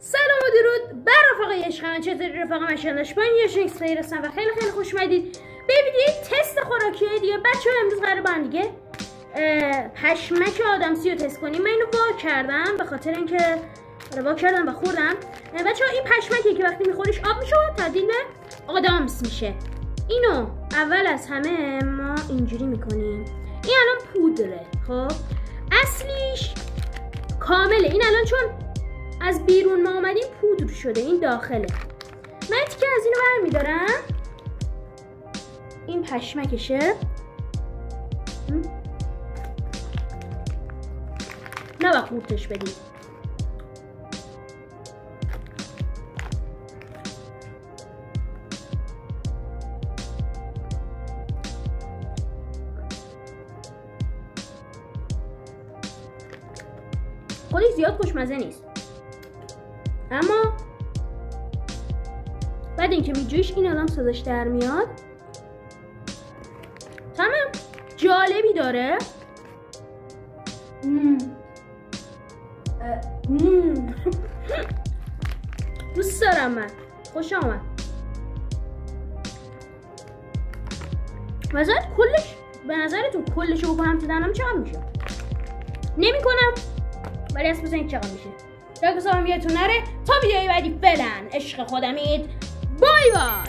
سلام و درود بر رفقای عشقم. چطوری رفقا؟ ماشاءالله با شکس پلیر هستم و خیلی خوش اومدید به ویدیو تست خوراکی دیگه. بچه‌ها امروز قراره با هم دیگه پشمک آدمسی رو تست کنیم. من اینو وا کردم به خاطر اینکه وا کردم و خوردم. بچه‌ها این پشمکی که وقتی میخوریش آب میشه و تبدیل به آدامس میشه. اینو اول از همه ما اینجوری میکنیم. این الان پودره، خب اصلیش کامله. این الان چون از بیرون ما اومدیم پودر شده، این داخله. من تیکه از اینو برمیدارم، این پشمکشه. نباید قورتش بدید. خودش زیاد خوشمزه نیست، اما بعد اینکه میجویش این آدم صداش در میاد. تمام جالبی داره. دوست دارم، من خوش آمد. وضعیت کلش به نظرتون کلش رو بکنم تو دهنم چقدر میشه؟ نمی کنم ولی اسم بزنید چقدر میشه. تا که سلام یادتون نره تا ویدیوی بعدی. فعلا عشق خودمید. بای بای.